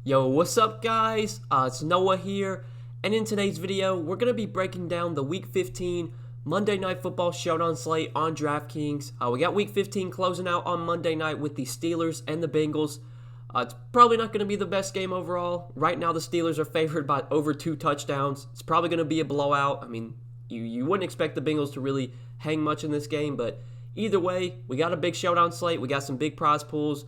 Yo, what's up guys? It's Noah here, and in today's video, we're going to be breaking down the Week 15 Monday Night Football Showdown slate on Draftkings. We got Week 15 closing out on Monday night with the Steelers and the Bengals. It's probably not going to be the best game overall. Right now, the Steelers are favored by over 2 touchdowns. It's probably going to be a blowout. I mean, you wouldn't expect the Bengals to really hang much in this game, but either way, we got a big showdown slate. We got some big prize pools.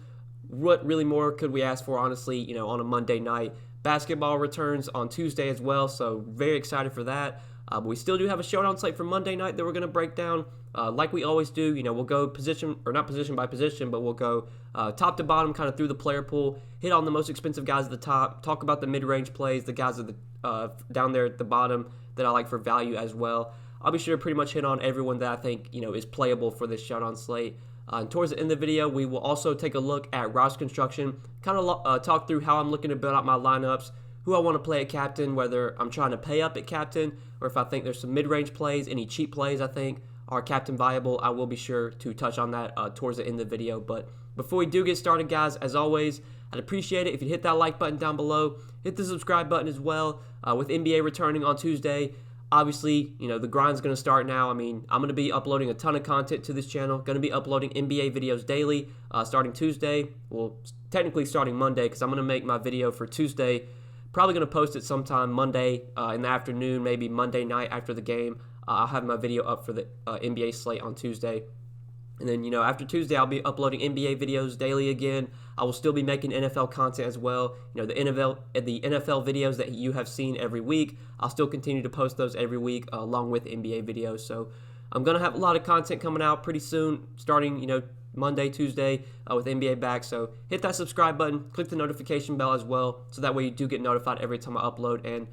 What really more could we ask for, honestly, on a Monday night? Basketball returns on Tuesday as well, so very excited for that. But we still do have a showdown slate for Monday night that we're going to break down like we always do. We'll go position, or not position by position, but we'll go top to bottom, kind of through the player pool, hit on the most expensive guys at the top, talk about the mid-range plays, the guys at the down there at the bottom that I like for value as well. I'll be sure to pretty much hit on everyone that I think is playable for this showdown slate. And towards the end of the video, we will also take a look at roster construction, kind of talk through how I'm looking to build out my lineups, who I want to play at captain, whether I'm trying to pay up at captain, or if I think there's some mid-range plays, any cheap plays I think are captain viable. I will be sure to touch on that towards the end of the video. But before we do get started, guys, as always, I'd appreciate it if you hit that like button down below, hit the subscribe button as well. With NBA returning on Tuesday, obviously, the grind's going to start now. I mean, I'm going to be uploading a ton of content to this channel. Going to be uploading NBA videos daily starting Tuesday. Well, technically starting Monday, because I'm going to make my video for Tuesday. Probably going to post it sometime Monday in the afternoon, maybe Monday night after the game. I'll have my video up for the NBA slate on Tuesday. And then, after Tuesday, I'll be uploading NBA videos daily again. I will still be making NFL content as well. The NFL videos that you have seen every week, I'll still continue to post those every week along with NBA videos. So I'm going to have a lot of content coming out pretty soon, starting, Monday, Tuesday with NBA back. So hit that subscribe button, click the notification bell as well, so that way you do get notified every time I upload. And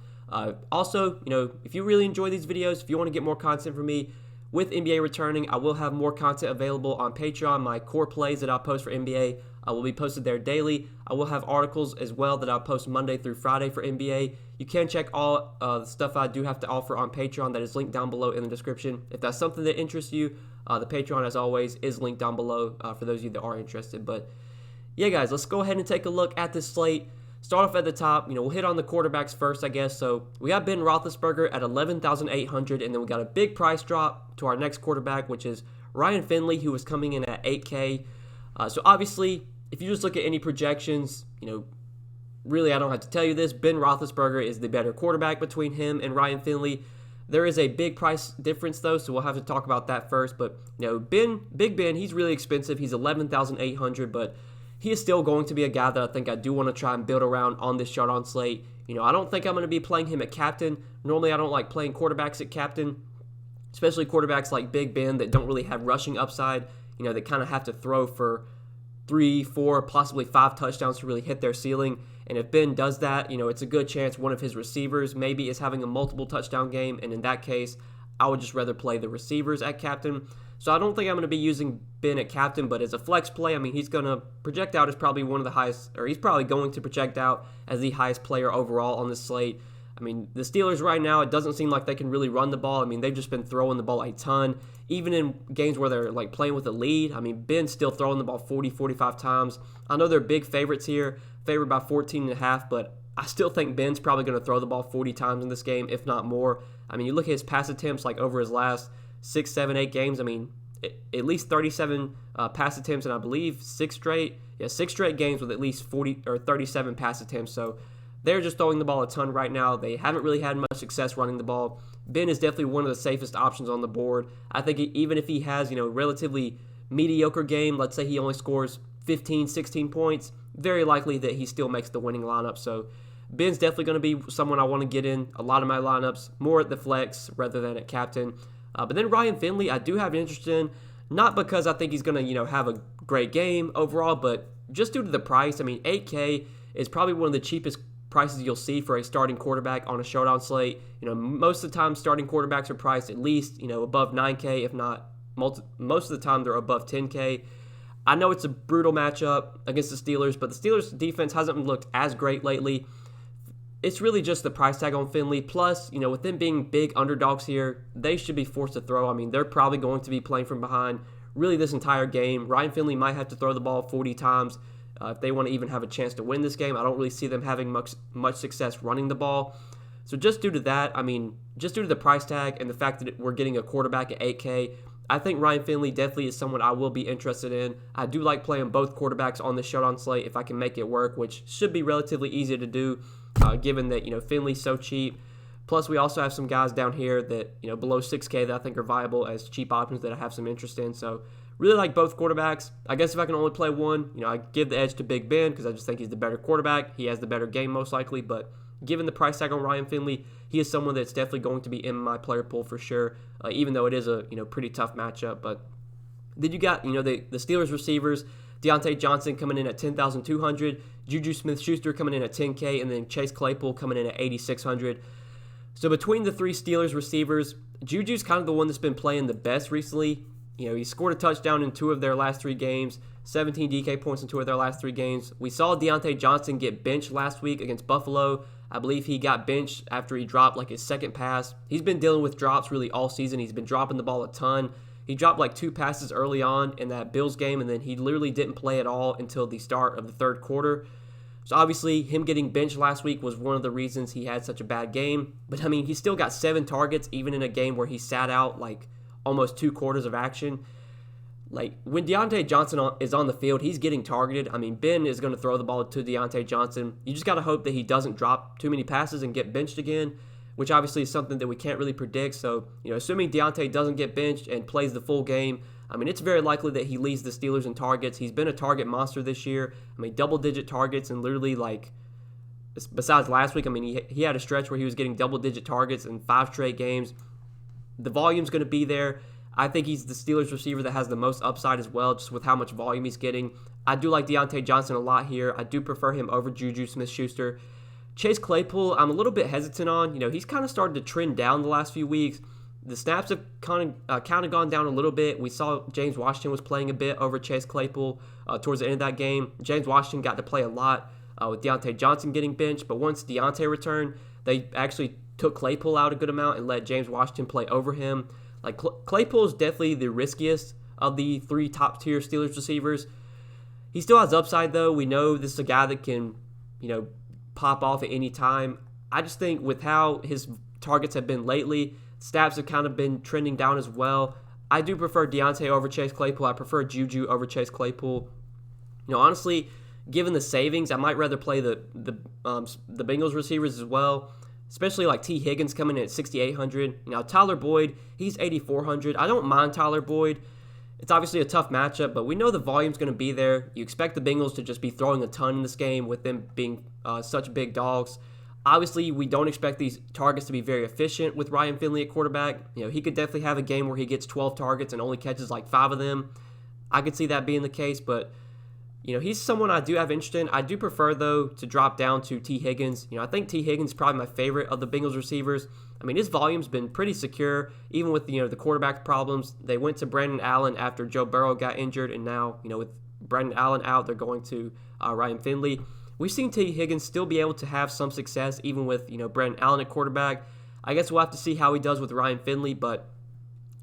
also, if you really enjoy these videos, if you want to get more content from me, with NBA returning, I will have more content available on Patreon. My core plays that I'll post for NBA will be posted there daily. I will have articles as well that I'll post Monday through Friday for NBA. You can check all the stuff I do have to offer on Patreon. That is linked down below in the description. If that's something that interests you, the Patreon, as always, is linked down below for those of you that are interested. But yeah, guys, let's go ahead and take a look at this slate. Start off at the top. We'll hit on the quarterbacks first, I guess. So we got Ben Roethlisberger at 11,800, and then we got a big price drop to our next quarterback, which is Ryan Finley, who was coming in at 8K. So obviously, if you just look at any projections, really I don't have to tell you this. Ben Roethlisberger is the better quarterback between him and Ryan Finley. There is a big price difference, though, so we'll have to talk about that first. But, Big Ben, he's really expensive. He's 11,800, but he is still going to be a guy that I think I do want to try and build around on this showdown slate. I don't think I'm going to be playing him at captain. Normally, I don't like playing quarterbacks at captain, especially quarterbacks like Big Ben that don't really have rushing upside. They kind of have to throw for 3, 4, possibly 5 touchdowns to really hit their ceiling. And if Ben does that, it's a good chance one of his receivers maybe is having a multiple touchdown game. And in that case, I would just rather play the receivers at captain. So I don't think I'm going to be using Ben at captain, but as a flex play, I mean, he's going to project out as probably one of the highest, or he's probably going to project out as the highest player overall on this slate. I mean, the Steelers right now, it doesn't seem like they can really run the ball. I mean, they've just been throwing the ball a ton. Even in games where they're like playing with a lead, I mean, Ben's still throwing the ball 40, 45 times. I know they're big favorites here, favored by 14.5, but I still think Ben's probably going to throw the ball 40 times in this game, if not more. I mean, you look at his pass attempts like over his last 6, 7, 8 games. I mean, at least 37 pass attempts, and I believe 6 straight games with at least 40 or 37 pass attempts. So they're just throwing the ball a ton right now. They haven't really had much success running the ball. Ben is definitely one of the safest options on the board. I think even if he has, relatively mediocre game, let's say he only scores 15, 16 points, very likely that he still makes the winning lineup. So Ben's definitely going to be someone I want to get in a lot of my lineups, more at the flex rather than at captain. But then Ryan Finley, I do have an interest in, not because I think he's going to, have a great game overall, but just due to the price. I mean, 8K is probably one of the cheapest prices you'll see for a starting quarterback on a showdown slate. Most of the time starting quarterbacks are priced at least, above 9K, if not most of the time they're above 10K. I know it's a brutal matchup against the Steelers, but the Steelers defense hasn't looked as great lately. It's really just the price tag on Finley. Plus, with them being big underdogs here, they should be forced to throw. I mean, they're probably going to be playing from behind really this entire game. Ryan Finley might have to throw the ball 40 times if they want to even have a chance to win this game. I don't really see them having much success running the ball. So just due to that, just due to the price tag and the fact that we're getting a quarterback at 8K, I think Ryan Finley definitely is someone I will be interested in. I do like playing both quarterbacks on the Showdown slate if I can make it work, which should be relatively easy to do, given that Finley's so cheap. Plus, we also have some guys down here that below 6K that I think are viable as cheap options that I have some interest in. So really like both quarterbacks. I guess if I can only play one, I give the edge to Big Ben because I just think he's the better quarterback. He has the better game most likely, but given the price tag on Ryan Finley, he is someone that's definitely going to be in my player pool for sure, even though it is a pretty tough matchup. But then you got the Steelers receivers, Deontay Johnson coming in at 10,200, Juju Smith-Schuster coming in at 10K, and then Chase Claypool coming in at 8,600. So between the three Steelers receivers, Juju's kind of the one that's been playing the best recently. He scored a touchdown in 2 of their last 3 games, 17 DK points in 2 of their last 3 games. We saw Deontay Johnson get benched last week against Buffalo. I believe he got benched after he dropped like his second pass. He's been dealing with drops really all season. He's been dropping the ball a ton. He dropped like 2 passes early on in that Bills game, and then he literally didn't play at all until the start of the 3rd quarter. So obviously, him getting benched last week was one of the reasons he had such a bad game. But he still got 7 targets, even in a game where he sat out like almost 2 quarters of action. Like, when Deontay Johnson is on the field, he's getting targeted. Ben is going to throw the ball to Deontay Johnson. You just got to hope that he doesn't drop too many passes and get benched again, which obviously is something that we can't really predict. So, assuming Deontay doesn't get benched and plays the full game, it's very likely that he leads the Steelers in targets. He's been a target monster this year. Double-digit targets, and literally, like, besides last week, he had a stretch where he was getting double-digit targets in 5 straight games. The volume's going to be there. I think he's the Steelers receiver that has the most upside as well, just with how much volume he's getting. I do like Deontay Johnson a lot here. I do prefer him over Juju Smith-Schuster. Chase Claypool, I'm a little bit hesitant on. He's kind of started to trend down the last few weeks. The snaps have kind of gone down a little bit. We saw James Washington was playing a bit over Chase Claypool towards the end of that game. James Washington got to play a lot with Deontay Johnson getting benched, but once Deontay returned, they actually took Claypool out a good amount and let James Washington play over him. Like, Claypool is definitely the riskiest of the 3 top-tier Steelers receivers. He still has upside, though. We know this is a guy that can, pop off at any time. I just think with how his targets have been lately, stats have kind of been trending down as well. I do prefer Deontay over Chase Claypool. I prefer Juju over Chase Claypool. Honestly, given the savings, I might rather play the Bengals receivers as well. Especially like T. Higgins coming in at 6,800. Tyler Boyd, he's 8,400. I don't mind Tyler Boyd. It's obviously a tough matchup, but we know the volume's going to be there. You expect the Bengals to just be throwing a ton in this game with them being such big dogs. Obviously, we don't expect these targets to be very efficient with Ryan Finley at quarterback. He could definitely have a game where he gets 12 targets and only catches like 5 of them. I could see that being the case, but he's someone I do have interest in. I do prefer, though, to drop down to T. Higgins. I think T. Higgins is probably my favorite of the Bengals receivers. His volume's been pretty secure, even with, the quarterback problems. They went to Brandon Allen after Joe Burrow got injured, and now, with Brandon Allen out, they're going to Ryan Finley. We've seen T. Higgins still be able to have some success, even with, Brandon Allen at quarterback. I guess we'll have to see how he does with Ryan Finley, but,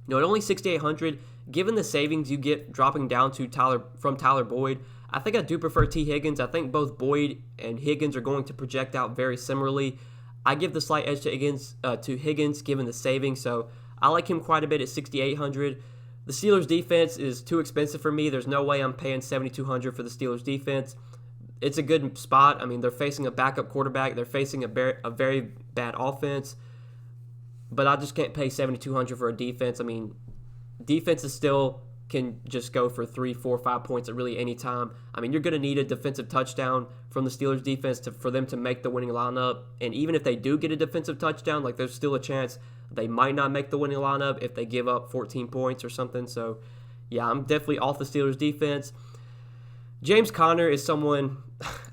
at only 6,800, given the savings you get dropping down to Tyler Boyd, I think I do prefer T. Higgins. I think both Boyd and Higgins are going to project out very similarly. I give the slight edge to Higgins given the savings, so I like him quite a bit at 6,800. The Steelers' defense is too expensive for me. There's no way I'm paying 7,200 for the Steelers' defense. It's a good spot. They're facing a backup quarterback. They're facing a very bad offense, but I just can't pay 7,200 for a defense. Defenses still can just go for 3, 4, 5 points at really any time. You're going to need a defensive touchdown from the Steelers defense for them to make the winning lineup. And even if they do get a defensive touchdown, there's still a chance they might not make the winning lineup if they give up 14 points or something. So, yeah, I'm definitely off the Steelers defense. James Conner is someone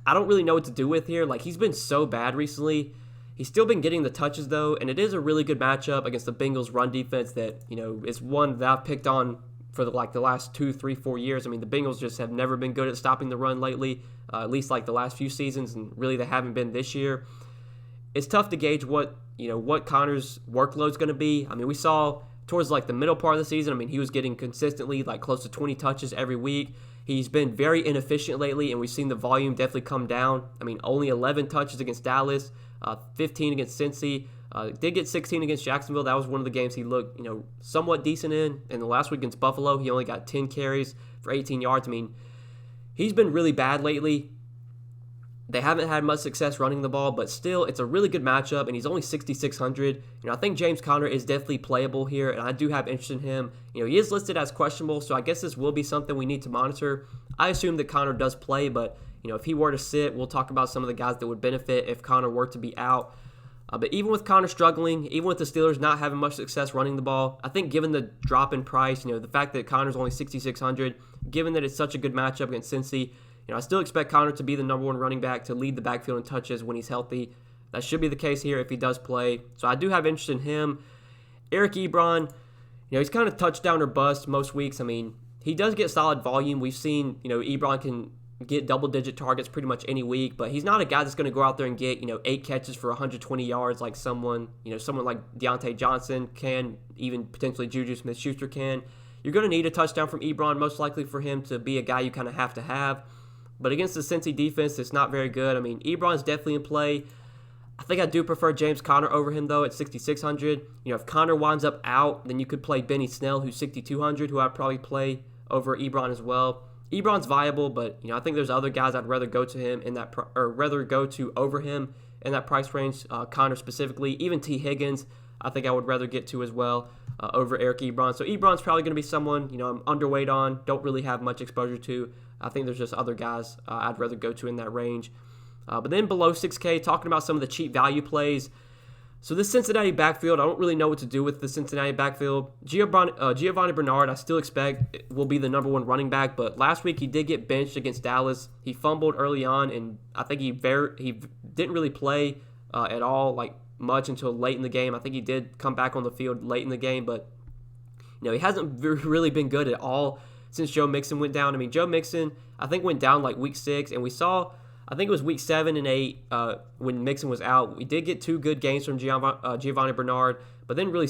I don't really know what to do with here. He's been so bad recently. He's still been getting the touches, though, and it is a really good matchup against the Bengals run defense that, is one that I've picked on for the last 2, 3, 4 years. The Bengals just have never been good at stopping the run lately, at least the last few seasons, and really they haven't been this year. It's tough to gauge what Connor's workload is going to be. We saw towards the middle part of the season, he was getting consistently close to 20 touches every week. He's been very inefficient lately, and we've seen the volume definitely come down. I mean, only 11 touches against Dallas, 15 against Cincy. Did get 16 against Jacksonville. That was one of the games he looked, somewhat decent in. And the last week against Buffalo, he only got 10 carries for 18 yards. I mean, he's been really bad lately. They haven't had much success running the ball, but still, it's a really good matchup, and he's only 6,600. I think James Conner is definitely playable here, and I do have interest in him. He is listed as questionable, so I guess this will be something we need to monitor. I assume that Conner does play, but if he were to sit, we'll talk about some of the guys that would benefit if Conner were to be out. But even with Conner struggling, even with the Steelers not having much success running the ball, I think given the drop in price, the fact that Conner's only 6,600, given that it's such a good matchup against Cincy, I still expect Conner to be the number one running back to lead the backfield in touches when he's healthy. That should be the case here if he does play. So I do have interest in him. Eric Ebron, he's kind of touchdown or bust most weeks. I mean, he does get solid volume. We've seen, Ebron can get double-digit targets pretty much any week, but he's not a guy that's going to go out there and get, 8 catches for 120 yards like someone like Deontay Johnson can, even potentially Juju Smith-Schuster can. You're going to need a touchdown from Ebron, most likely for him to be a guy you kind of have to have. But against the Cincy defense, it's not very good. I mean, Ebron's definitely in play. I think I do prefer James Conner over him, though, at 6,600. If Conner winds up out, then you could play Benny Snell, who's 6,200, who I'd probably play over Ebron as well. Ebron's viable, but I think there's other guys I'd rather go to him in that, or rather go to over him in that price range. Conner specifically, even T. Higgins, I think I would rather get to as well over Eric Ebron. So Ebron's probably going to be someone I'm underweight on, don't really have much exposure to. I think there's just other guys I'd rather go to in that range. But then below 6K, talking about some of the cheap value plays. So this Cincinnati backfield, I don't really know what to do with the Cincinnati backfield. Giovanni Bernard, I still expect will be the number one running back, but last week he did get benched against Dallas. He fumbled early on, and I think he didn't really play at all, like much until late in the game. I think he did come back on the field late in the game, but he hasn't really been good at all since Joe Mixon went down. I mean, Joe Mixon, I think, went down like week 6, and we saw, I think it was week 7 and 8 when Mixon was out. We did get 2 good games from Giovanni Bernard, but then really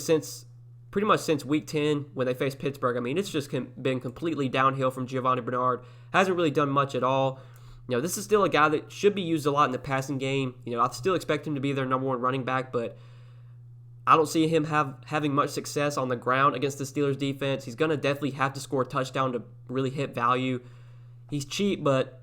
pretty much since week 10 when they faced Pittsburgh, I mean, it's just been completely downhill from Giovanni Bernard. Hasn't really done much at all. This is still a guy that should be used a lot in the passing game. I still expect him to be their number one running back, but I don't see him having much success on the ground against the Steelers defense. He's going to definitely have to score a touchdown to really hit value. He's cheap, but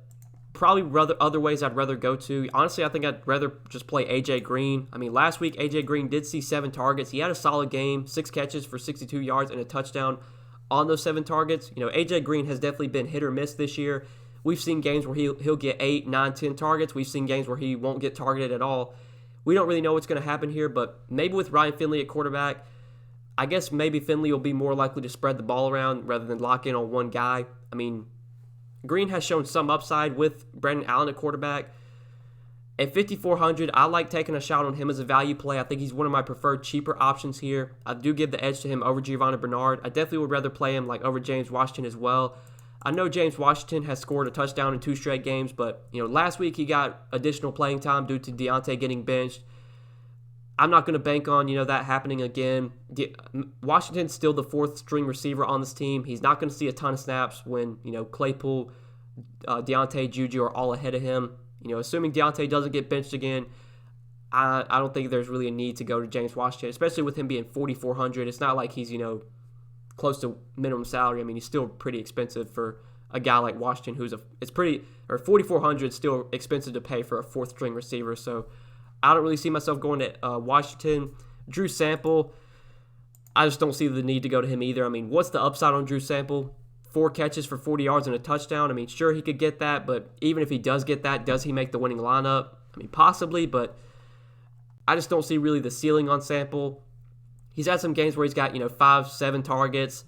probably other ways I'd rather go to. Honestly, I think I'd rather just play A.J. Green. I mean, last week, A.J. Green did see 7 targets. He had a solid game, 6 catches for 62 yards and a touchdown on those 7 targets. A.J. Green has definitely been hit or miss this year. We've seen games where he'll get 8, 9, 10 targets. We've seen games where he won't get targeted at all. We don't really know what's going to happen here, but maybe with Ryan Finley at quarterback, I guess maybe Finley will be more likely to spread the ball around rather than lock in on one guy. I mean, Green has shown some upside with Brandon Allen at quarterback. At 5,400, I like taking a shot on him as a value play. I think he's one of my preferred cheaper options here. I do give the edge to him over Giovanni Bernard. I definitely would rather play him like over James Washington as well. I know James Washington has scored a touchdown in 2 straight games, but last week he got additional playing time due to Deontay getting benched. I'm not going to bank on that happening again. Washington's still the 4th string receiver on this team. He's not going to see a ton of snaps when Claypool, Deontay, Juju are all ahead of him. Assuming Deontay doesn't get benched again, I don't think there's really a need to go to James Washington, especially with him being 4,400. It's not like he's close to minimum salary. I mean, he's still pretty expensive for a guy like Washington, 4,400 is still expensive to pay for a 4th string receiver. So I don't really see myself going to Washington. Drew Sample, I just don't see the need to go to him either. I mean, what's the upside on Drew Sample? 4 catches for 40 yards and a touchdown. I mean, sure, he could get that, but even if he does get that, does he make the winning lineup? I mean, possibly, but I just don't see really the ceiling on Sample. He's had some games where he's got, 5, 7 targets,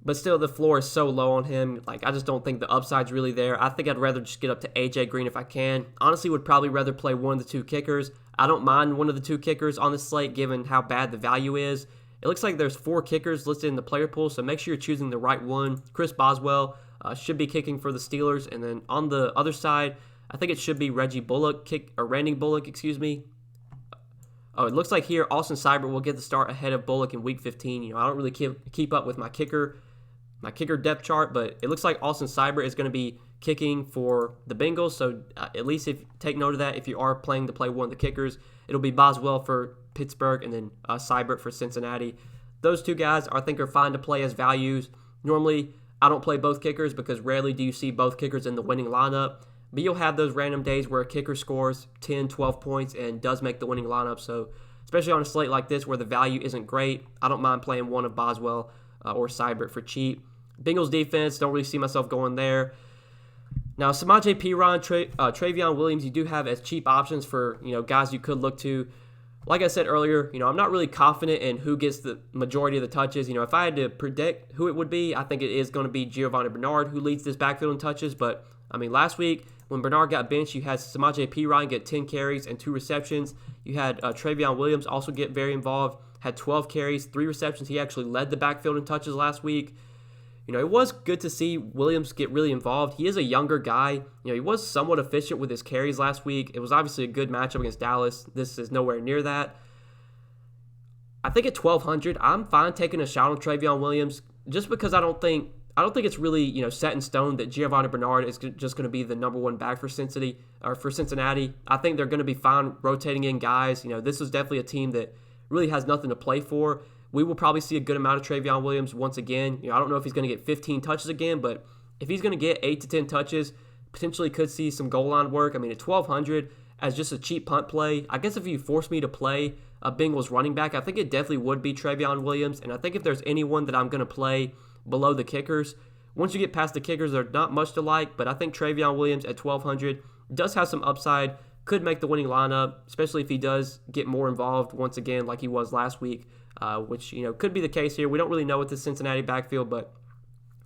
but still the floor is so low on him. Like, I just don't think the upside's really there. I think I'd rather just get up to A.J. Green if I can. Honestly, would probably rather play one of the 2 kickers. I don't mind one of the 2 kickers on this slate given how bad the value is. It looks like there's 4 kickers listed in the player pool, so make sure you're choosing the right one. Chris Boswell should be kicking for the Steelers, and then on the other side, I think it should be Randy Bullock. Oh, it looks like here Austin Seibert will get the start ahead of Bullock in Week 15. I don't really keep up with my kicker my kicker depth chart, but it looks like Austin Seibert is going to be kicking for the Bengals. So at least take note of that. If you are planning to play one of the kickers, it'll be Boswell for Pittsburgh and then Seibert for Cincinnati. Those two guys I think are fine to play as values. Normally, I don't play both kickers because rarely do you see both kickers in the winning lineup. But you'll have those random days where a kicker scores 10, 12 points and does make the winning lineup. So especially on a slate like this where the value isn't great, I don't mind playing one of Boswell or Seibert for cheap. Bengals defense, don't really see myself going there. Now, Samaje Perine, Travion Williams, you do have as cheap options for guys you could look to. Like I said earlier, I'm not really confident in who gets the majority of the touches. If I had to predict who it would be, I think it is going to be Giovanni Bernard who leads this backfield in touches. But, last week when Bernard got benched, you had Samaje Perine get 10 carries and 2 receptions. You had Travion Williams also get very involved, had 12 carries, 3 receptions. He actually led the backfield in touches last week. It was good to see Williams get really involved. He is a younger guy. He was somewhat efficient with his carries last week. It was obviously a good matchup against Dallas. This is nowhere near that. I think at 1,200, I'm fine taking a shot on Travion Williams just because I don't think it's really set in stone that Giovanni Bernard is just going to be the number one back for Cincinnati. I think they're going to be fine rotating in guys. This is definitely a team that really has nothing to play for. We will probably see a good amount of Travion Williams once again. I don't know if he's going to get 15 touches again, but if he's going to get 8 to 10 touches, potentially could see some goal line work. At 1,200 as just a cheap punt play, I guess if you force me to play a Bengals running back, I think it definitely would be Travion Williams. And I think if there's anyone that I'm going to play below the kickers, once you get past the kickers, they're not much to like, but I think Travion Williams at 1,200 does have some upside, could make the winning lineup, especially if he does get more involved once again like he was last week. Which could be the case here. We don't really know with the Cincinnati backfield, but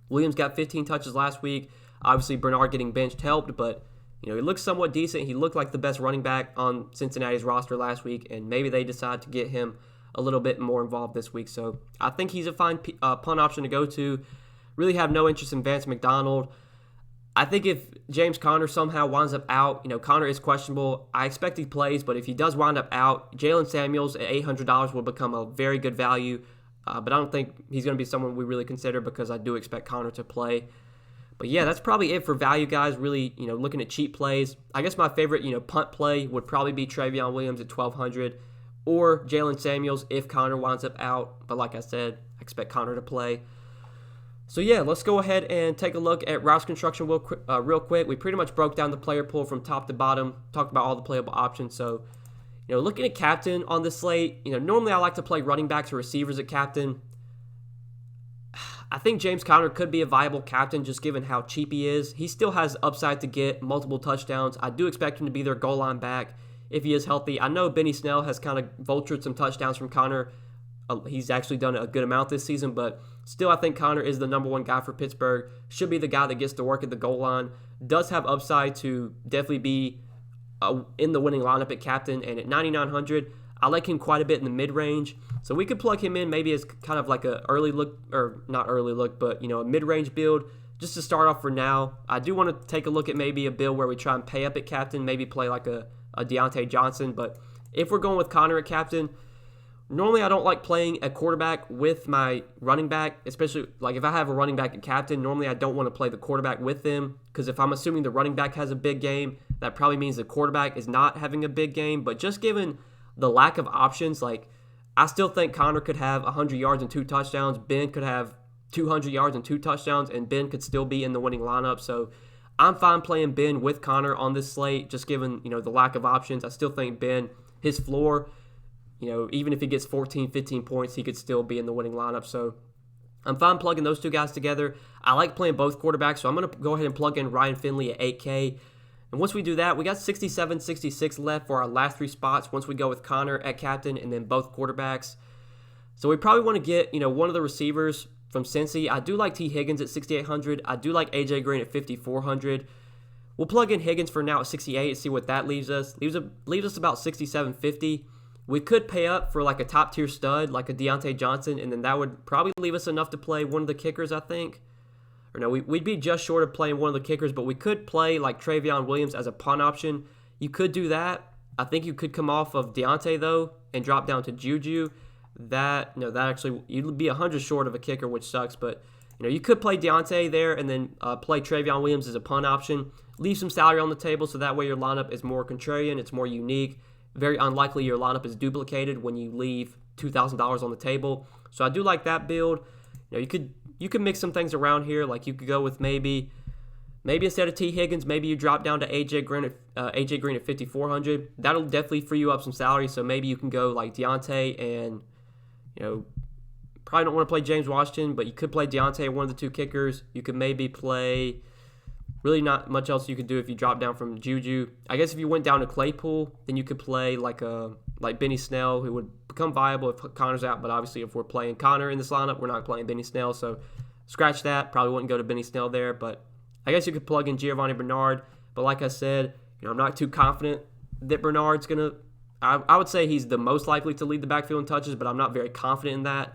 Williams got 15 touches last week. Obviously, Bernard getting benched helped, but he looked somewhat decent. He looked like the best running back on Cincinnati's roster last week, and maybe they decide to get him a little bit more involved this week. So I think he's a fine punt option to go to. Really have no interest in Vance McDonald. I think if James Conner somehow winds up out, Conner is questionable. I expect he plays, but if he does wind up out, Jalen Samuels at $800 will become a very good value. But I don't think he's going to be someone we really consider because I do expect Conner to play. But yeah, that's probably it for value guys, really, looking at cheap plays. I guess my favorite, punt play would probably be Travion Williams at 1,200 or Jalen Samuels if Conner winds up out. But like I said, I expect Conner to play. So yeah, let's go ahead and take a look at roster construction real quick. We pretty much broke down the player pool from top to bottom, talked about all the playable options. So, looking at captain on this slate, normally I like to play running backs or receivers at captain. I think James Conner could be a viable captain just given how cheap he is. He still has upside to get multiple touchdowns. I do expect him to be their goal line back if he is healthy. I know Benny Snell has kind of vultured some touchdowns from Conner. He's actually done a good amount this season, but still I think Conner is the number one guy for Pittsburgh. Should be the guy that gets to work at the goal line. Does have upside to definitely be in the winning lineup at captain. And at 9,900, I like him quite a bit in the mid-range. So we could plug him in maybe as kind of like a early look, or not early look, but a mid-range build just to start off for now. I do want to take a look at maybe a build where we try and pay up at captain, maybe play like a Deontay Johnson. But if we're going with Conner at captain, normally I don't like playing a quarterback with my running back, especially like if I have a running back at captain, normally I don't want to play the quarterback with them because if I'm assuming the running back has a big game, that probably means the quarterback is not having a big game. But just given the lack of options, like I still think Conner could have 100 yards and 2 touchdowns. Ben could have 200 yards and 2 touchdowns, and Ben could still be in the winning lineup. So I'm fine playing Ben with Conner on this slate, just given the lack of options. I still think Ben, his floor, even if he gets 14, 15 points, he could still be in the winning lineup. So I'm fine plugging those two guys together. I like playing both quarterbacks, so I'm going to go ahead and plug in Ryan Finley at 8K. And once we do that, we got 67, 66 left for our last 3 spots once we go with Conner at captain and then both quarterbacks. So we probably want to get, one of the receivers from Cincy. I do like T. Higgins at 6,800. I do like A.J. Green at 5,400. We'll plug in Higgins for now at 68 and see what that leaves us. Leaves us about 67.50. We could pay up for like a top-tier stud, like a Deontay Johnson, and then that would probably leave us enough to play one of the kickers, I think. Or no, we'd be just short of playing one of the kickers, but we could play like Travion Williams as a punt option. You could do that. I think you could come off of Deontay, though, and drop down to Juju. That actually, you'd be 100 short of a kicker, which sucks, but You could play Deontay there and then play Travion Williams as a punt option. Leave some salary on the table so that way your lineup is more contrarian, it's more unique. Very unlikely your lineup is duplicated when you leave $2,000 on the table. So I do like that build. You could mix some things around here. Like you could go with maybe instead of T. Higgins, maybe you drop down to AJ Green at 5,400. That'll definitely free you up some salary. So maybe you can go like Deontay and probably don't want to play James Washington, but you could play Deontay, one of the two kickers. You could maybe play, really not much else you could do if you drop down from Juju. I guess if you went down to Claypool, then you could play like Benny Snell, who would become viable if Connor's out. But obviously if we're playing Connor in this lineup, we're not playing Benny Snell. So scratch that. Probably wouldn't go to Benny Snell there. But I guess you could plug in Giovanni Bernard. But like I said, I'm not too confident that Bernard's going to, I would say he's the most likely to lead the backfield in touches, but I'm not very confident in that.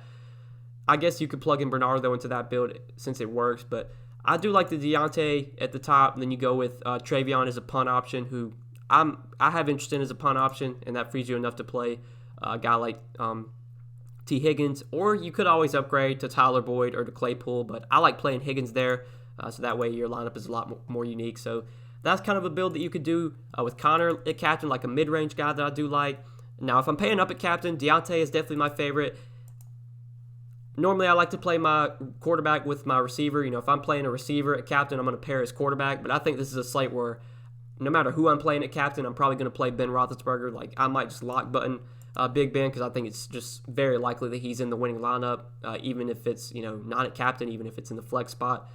I guess you could plug in Bernard, though, into that build since it works. But I do like the Deontay at the top. And then you go with Travion as a punt option, who I have interest in as a punt option, and that frees you enough to play a guy like T. Higgins. Or you could always upgrade to Tyler Boyd or to Claypool, but I like playing Higgins there, so that way your lineup is a lot more unique. So that's kind of a build that you could do with Connor at captain, like a mid-range guy that I do like. Now, if I'm paying up at captain, Deontay is definitely my favorite. Normally, I like to play my quarterback with my receiver. If I'm playing a receiver at captain, I'm going to pair his quarterback. But I think this is a slate where no matter who I'm playing at captain, I'm probably going to play Ben Roethlisberger. Like, I might just lock button Big Ben because I think it's just very likely that he's in the winning lineup, even if it's, not at captain, even if it's in the flex spot.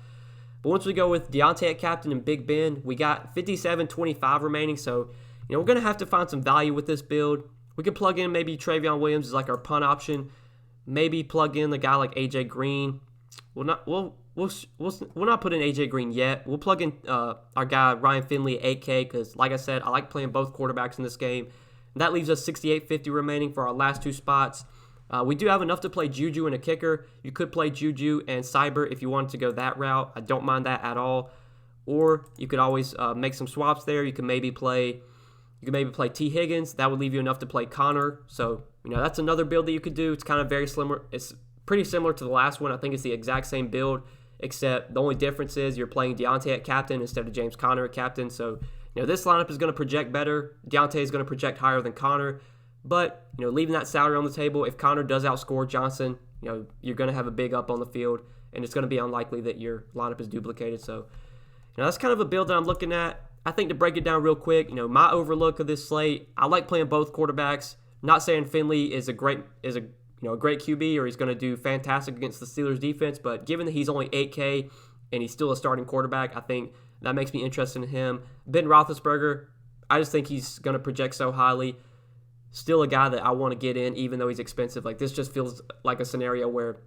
But once we go with Deontay at captain and Big Ben, we got 57.25 remaining. So, we're going to have to find some value with this build. We could plug in maybe Travion Williams as like our punt option. Maybe plug in the guy like AJ Green. We'll not put in AJ Green yet. We'll plug in our guy Ryan Finley at 8K because, like I said, I like playing both quarterbacks in this game. And that leaves us 68.50 remaining for our last two spots. We do have enough to play Juju and a kicker. You could play Juju and Cyber if you wanted to go that route. I don't mind that at all. Or you could always make some swaps there. You can maybe play T. Higgins. That would leave you enough to play Connor. So, that's another build that you could do. It's kind of very similar. It's pretty similar to the last one. I think it's the exact same build, except the only difference is you're playing Deontay at captain instead of James Conner at captain. So, this lineup is going to project better. Deontay is going to project higher than Connor. But, leaving that salary on the table, if Connor does outscore Johnson, you're going to have a big up on the field, and it's going to be unlikely that your lineup is duplicated. So, that's kind of a build that I'm looking at. I think to break it down real quick, my overlook of this slate, I like playing both quarterbacks. Not saying Finley is a great QB or he's going to do fantastic against the Steelers defense, but given that he's only 8K and he's still a starting quarterback, I think that makes me interested in him. Ben Roethlisberger, I just think he's going to project so highly. Still a guy that I want to get in even though he's expensive. Like, this just feels like a scenario where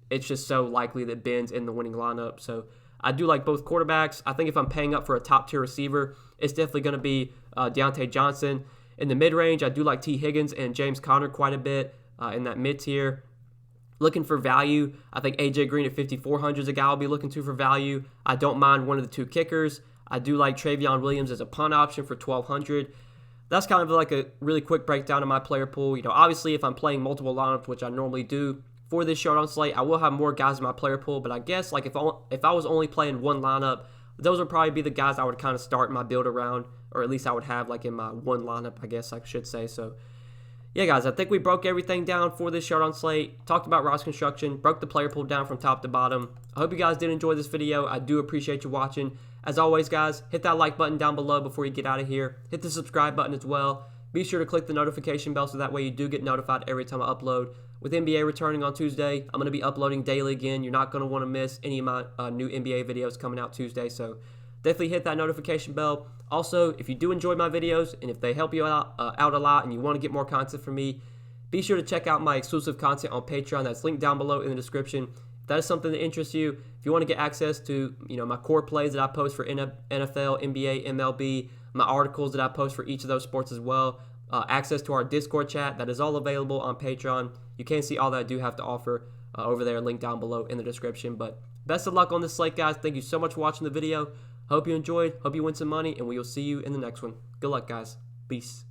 it's just so likely that Ben's in the winning lineup. So I do like both quarterbacks. I think if I'm paying up for a top-tier receiver, it's definitely going to be Deontay Johnson. In the mid-range, I do like T. Higgins and James Conner quite a bit in that mid-tier. Looking for value, I think AJ Green at 5,400 is a guy I'll be looking to for value. I don't mind one of the two kickers. I do like Travion Williams as a punt option for 1,200. That's kind of like a really quick breakdown of my player pool. Obviously, if I'm playing multiple lineups, which I normally do, for this Showdown slate, I will have more guys in my player pool, but I guess like if I was only playing one lineup, those would probably be the guys I would kind of start my build around, or at least I would have like in my one lineup, I guess I should say. So, yeah, guys, I think we broke everything down for this Showdown slate. Talked about roster construction, broke the player pool down from top to bottom. I hope you guys did enjoy this video. I do appreciate you watching. As always, guys, hit that like button down below before you get out of here. Hit the subscribe button as well. Be sure to click the notification bell so that way you do get notified every time I upload. With NBA returning on Tuesday, I'm going to be uploading daily again. You're not going to want to miss any of my new NBA videos coming out Tuesday, so definitely hit that notification bell. Also, if you do enjoy my videos and if they help you out a lot and you want to get more content from me, be sure to check out my exclusive content on Patreon. That's linked down below in the description. If that is something that interests you, if you want to get access to my core plays that I post for NFL, NBA, MLB, my articles that I post for each of those sports as well, access to our Discord chat, that is all available on Patreon. You can see all that I do have to offer over there, linked down below in the description. But best of luck on this slate, guys. Thank you so much for watching the video. Hope you enjoyed. Hope you win some money, and we will see you in the next one. Good luck, guys. Peace.